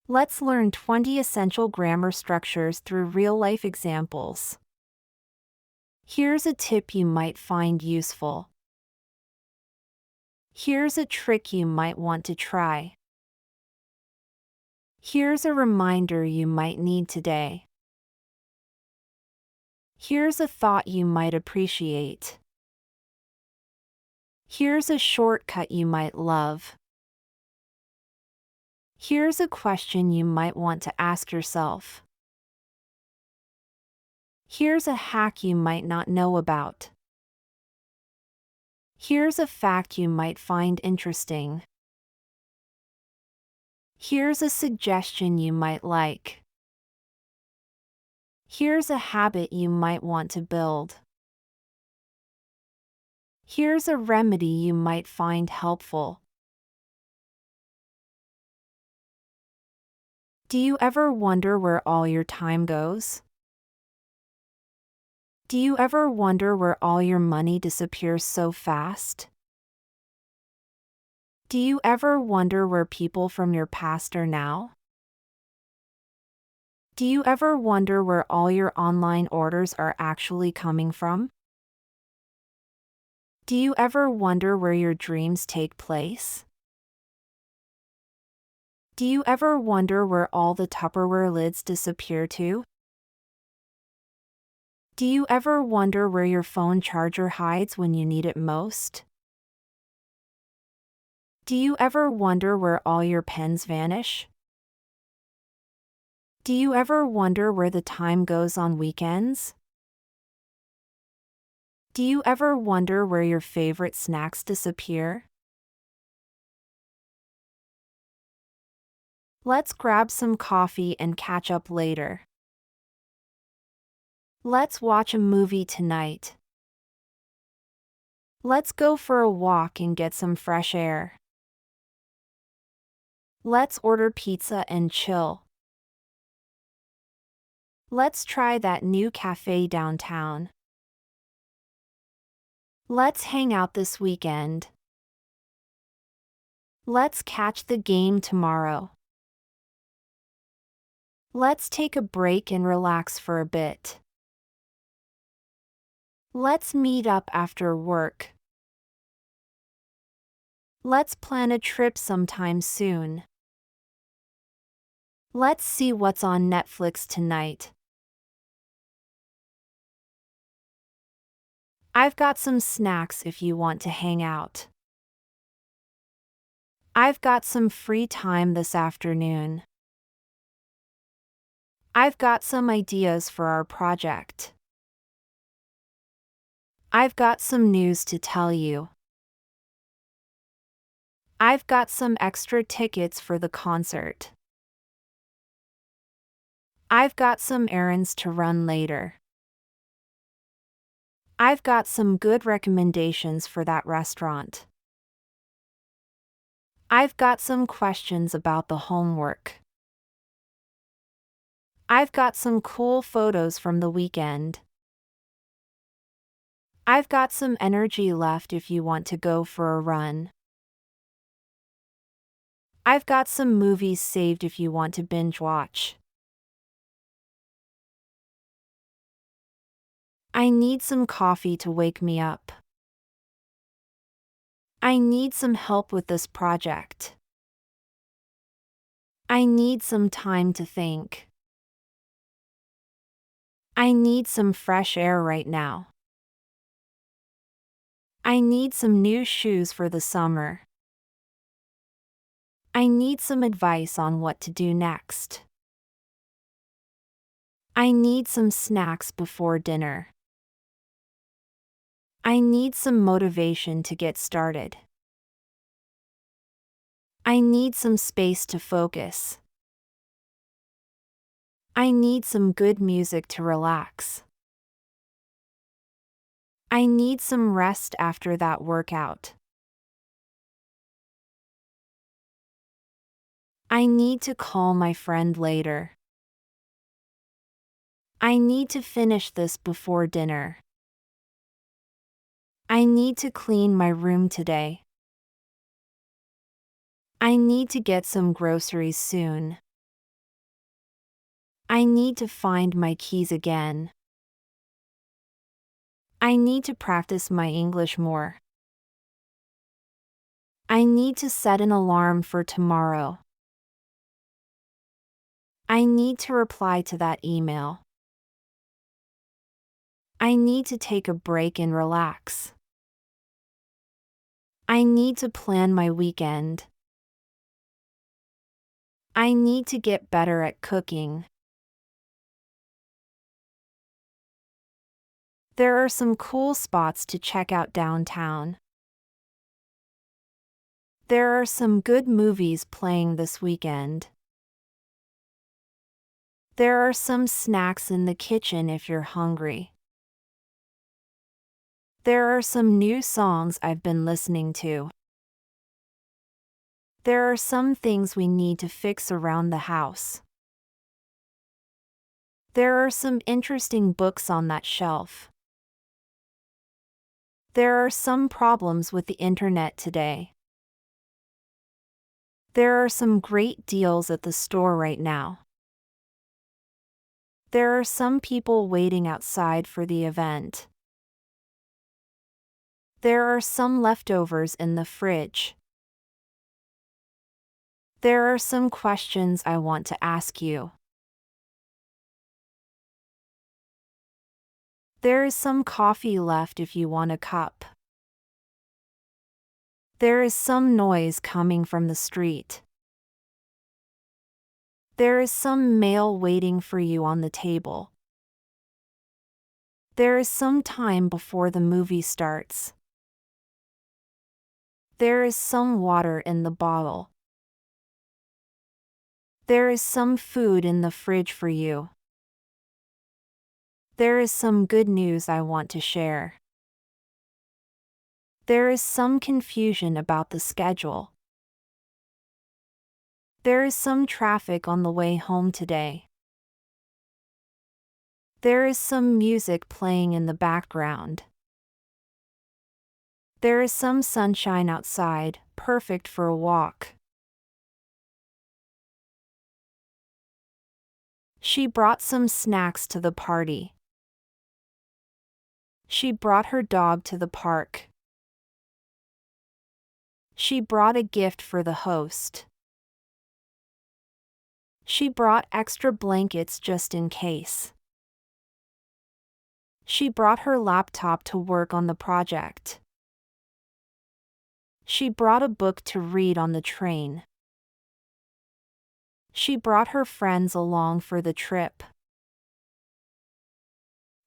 Let's learn 20 essential grammar structures through real-life examples. Here's a tip you might find useful. Here's a trick you might want to try. Here's a reminder you might need today. Here's a thought you might appreciate. Here's a shortcut you might love. Here's a question you might want to ask yourself. Here's a hack you might not know about. Here's a fact you might find interesting. Here's a suggestion you might like. Here's a habit you might want to build. Here's a remedy you might find helpful. Do you ever wonder where all your time goes? Do you ever wonder where all your money disappears so fast? Do you ever wonder where people from your past are now? Do you ever wonder where all your online orders are actually coming from? Do you ever wonder where your dreams take place? Do you ever wonder where all the Tupperware lids disappear to? Do you ever wonder where your phone charger hides when you need it most? Do you ever wonder where all your pens vanish? Do you ever wonder where the time goes on weekends? Do you ever wonder where your favorite snacks disappear? Let's grab some coffee and catch up later. Let's watch a movie tonight. Let's go for a walk and get some fresh air. Let's order pizza and chill. Let's try that new cafe downtown. Let's hang out this weekend. Let's catch the game tomorrow. Let's take a break and relax for a bit. Let's meet up after work. Let's plan a trip sometime soon. Let's see what's on Netflix tonight. I've got some snacks if you want to hang out. I've got some free time this afternoon. I've got some ideas for our project. I've got some news to tell you. I've got some extra tickets for the concert. I've got some errands to run later. I've got some good recommendations for that restaurant. I've got some questions about the homework. I've got some cool photos from the weekend. I've got some energy left if you want to go for a run. I've got some movies saved if you want to binge watch. I need some coffee to wake me up. I need some help with this project. I need some time to think. I need some fresh air right now. I need some new shoes for the summer. I need some advice on what to do next. I need some snacks before dinner. I need some motivation to get started. I need some space to focus. I need some good music to relax. I need some rest after that workout. I need to call my friend later. I need to finish this before dinner. I need to clean my room today. I need to get some groceries soon. I need to find my keys again. I need to practice my English more. I need to set an alarm for tomorrow. I need to reply to that email. I need to take a break and relax. I need to plan my weekend. I need to get better at cooking. There are some cool spots to check out downtown. There are some good movies playing this weekend. There are some snacks in the kitchen if you're hungry. There are some new songs I've been listening to. There are some things we need to fix around the house. There are some interesting books on that shelf. There are some problems with the internet today. There are some great deals at the store right now. There are some people waiting outside for the event. There are some leftovers in the fridge. There are some questions I want to ask you. There is some coffee left if you want a cup. There is some noise coming from the street. There is some mail waiting for you on the table. There is some time before the movie starts. There is some water in the bottle. There is some food in the fridge for you. There is some good news I want to share. There is some confusion about the schedule. There is some traffic on the way home today. There is some music playing in the background. There is some sunshine outside, perfect for a walk. She brought some snacks to the party. She brought her dog to the park. She brought a gift for the host. She brought extra blankets just in case. She brought her laptop to work on the project. She brought a book to read on the train. She brought her friends along for the trip.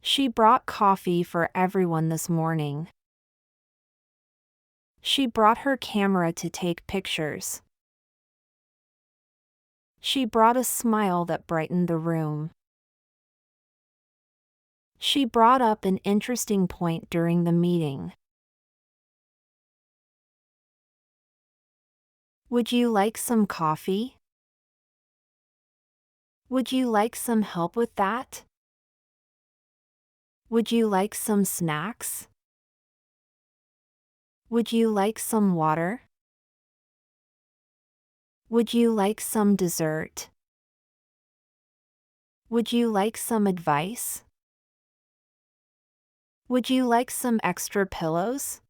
She brought coffee for everyone this morning. She brought her camera to take pictures. She brought a smile that brightened the room. She brought up an interesting point during the meeting. Would you like some coffee? Would you like some help with that? Would you like some snacks? Would you like some water? Would you like some dessert? Would you like some advice? Would you like some extra pillows?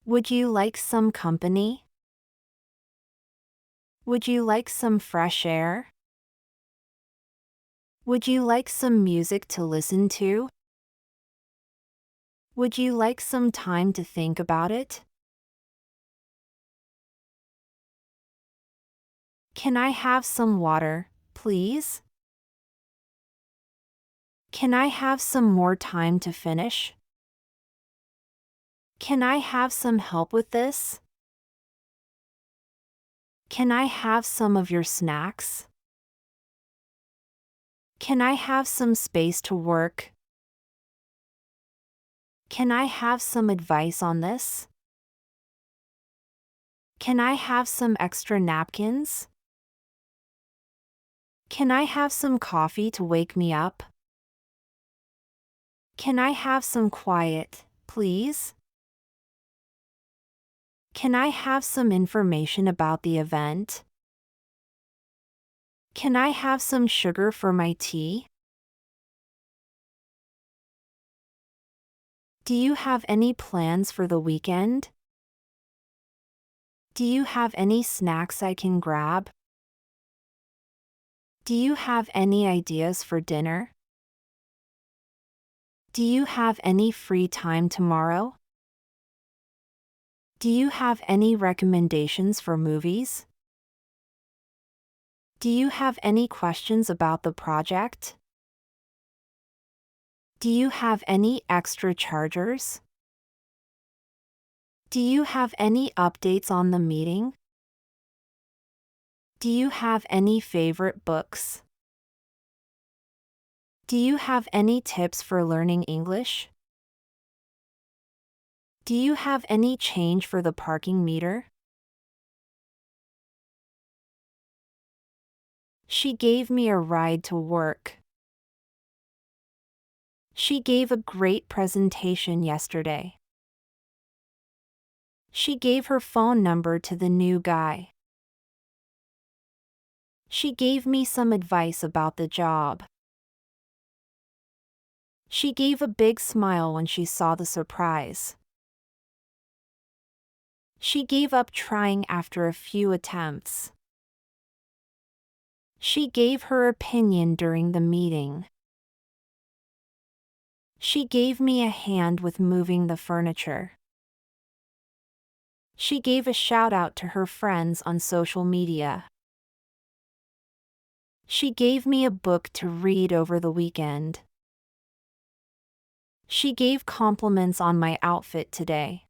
Would you like some company? Would you like some fresh air? Would you like some music to listen to? Would you like some time to think about it? Can I have some water, please? Can I have some more time to finish? Can I have some help with this? Can I have some of your snacks? Can I have some space to work? Can I have some advice on this? Can I have some extra napkins? Can I have some coffee to wake me up? Can I have some quiet, please? Can I have some information about the event? Can I have some sugar for my tea? Do you have any plans for the weekend? Do you have any snacks I can grab? Do you have any ideas for dinner? Do you have any free time tomorrow? Do you have any recommendations for movies? Do you have any questions about the project? Do you have any extra chargers? Do you have any updates on the meeting? Do you have any favorite books? Do you have any tips for learning English? Do you have any change for the parking meter? She gave me a ride to work. She gave a great presentation yesterday. She gave her phone number to the new guy. She gave me some advice about the job. She gave a big smile when she saw the surprise. She gave up trying after a few attempts. She gave her opinion during the meeting. She gave me a hand with moving the furniture. She gave a shout out to her friends on social media. She gave me a book to read over the weekend. She gave compliments on my outfit today.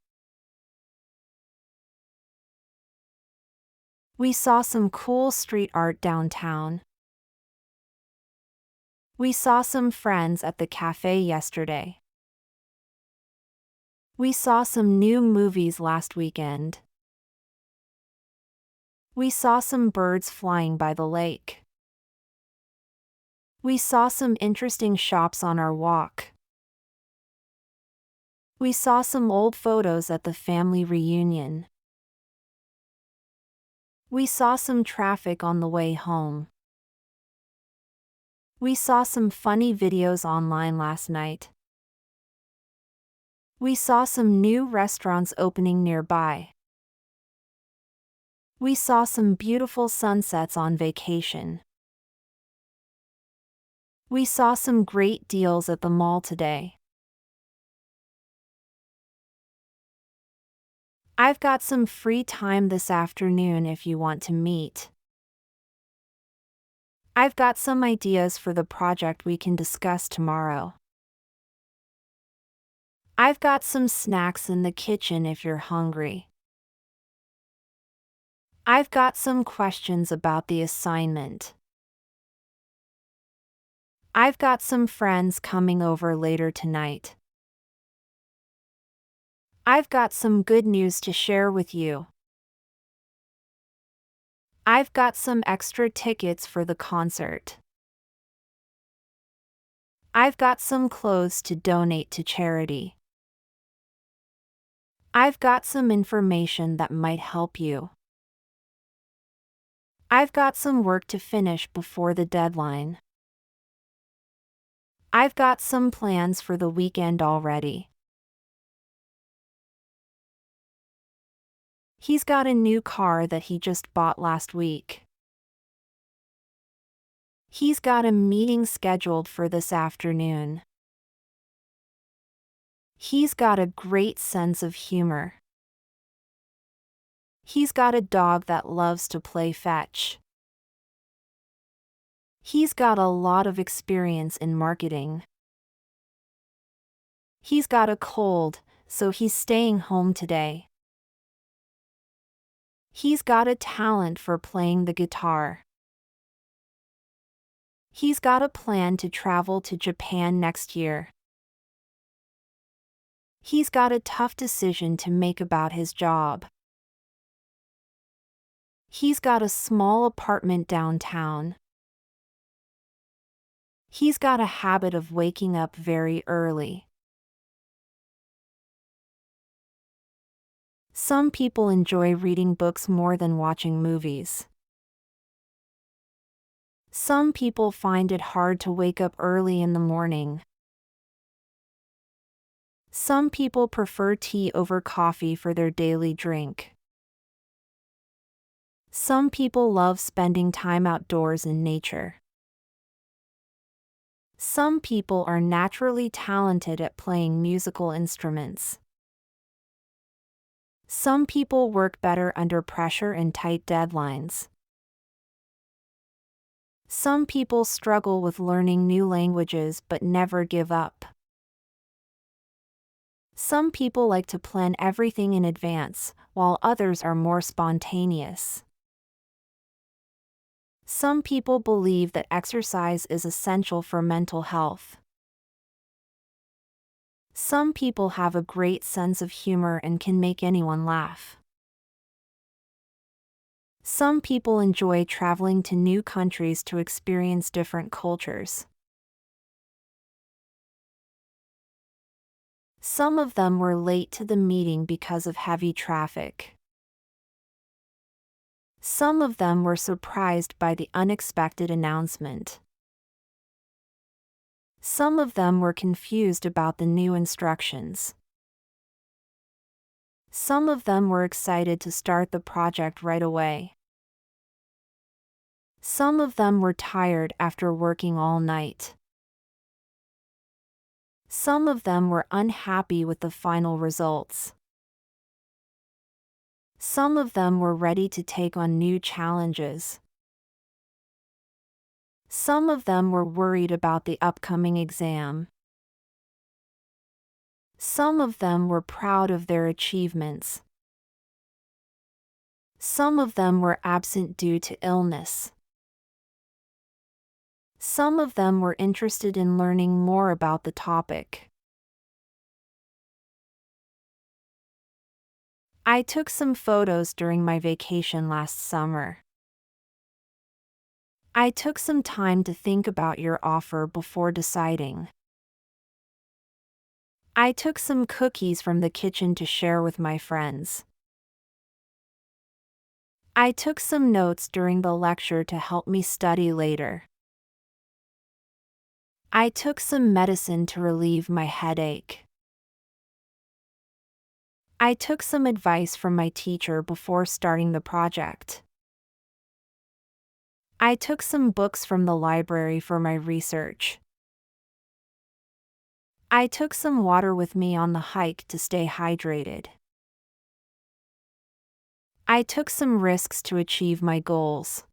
We saw some cool street art downtown. We saw some friends at the cafe yesterday. We saw some new movies last weekend. We saw some birds flying by the lake. We saw some interesting shops on our walk. We saw some old photos at the family reunion. We saw some traffic on the way home. We saw some funny videos online last night. We saw some new restaurants opening nearby. We saw some beautiful sunsets on vacation. We saw some great deals at the mall today. I've got some free time this afternoon if you want to meet. I've got some ideas for the project we can discuss tomorrow. I've got some snacks in the kitchen if you're hungry. I've got some questions about the assignment. I've got some friends coming over later tonight. I've got some good news to share with you. I've got some extra tickets for the concert. I've got some clothes to donate to charity. I've got some information that might help you. I've got some work to finish before the deadline. I've got some plans for the weekend already. He's got a new car that he just bought last week. He's got a meeting scheduled for this afternoon. He's got a great sense of humor. He's got a dog that loves to play fetch. He's got a lot of experience in marketing. He's got a cold, so he's staying home today. He's got a talent for playing the guitar. He's got a plan to travel to Japan next year. He's got a tough decision to make about his job. He's got a small apartment downtown. He's got a habit of waking up very early. Some people enjoy reading books more than watching movies. Some people find it hard to wake up early in the morning. Some people prefer tea over coffee for their daily drink. Some people love spending time outdoors in nature. Some people are naturally talented at playing musical instruments. Some people work better under pressure and tight deadlines. Some people struggle with learning new languages but never give up. Some people like to plan everything in advance, while others are more spontaneous. Some people believe that exercise is essential for mental health. Some people have a great sense of humor and can make anyone laugh. Some people enjoy traveling to new countries to experience different cultures. Some of them were late to the meeting because of heavy traffic. Some of them were surprised by the unexpected announcement. Some of them were confused about the new instructions. Some of them were excited to start the project right away. Some of them were tired after working all night. Some of them were unhappy with the final results. Some of them were ready to take on new challenges. Some of them were worried about the upcoming exam. Some of them were proud of their achievements. Some of them were absent due to illness. Some of them were interested in learning more about the topic. I took some photos during my vacation last summer. I took some time to think about your offer before deciding. I took some cookies from the kitchen to share with my friends. I took some notes during the lecture to help me study later. I took some medicine to relieve my headache. I took some advice from my teacher before starting the project. I took some books from the library for my research. I took some water with me on the hike to stay hydrated. I took some risks to achieve my goals.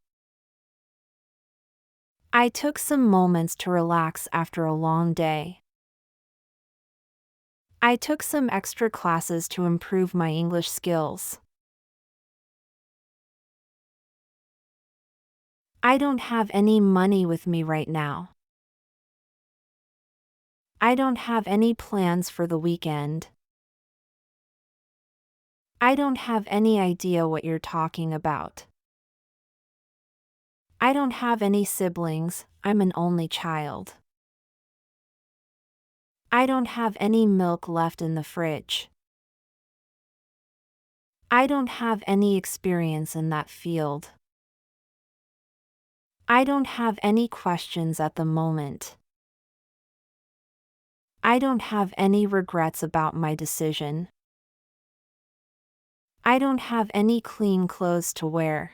I took some moments to relax after a long day. I took some extra classes to improve my English skills. I don't have any money with me right now. I don't have any plans for the weekend. I don't have any idea what you're talking about. I don't have any siblings, I'm an only child. I don't have any milk left in the fridge. I don't have any experience in that field. I don't have any questions at the moment. I don't have any regrets about my decision. I don't have any clean clothes to wear.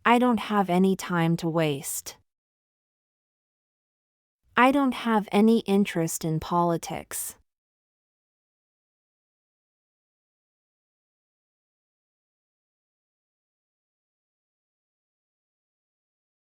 I don't have any time to waste. I don't have any interest in politics.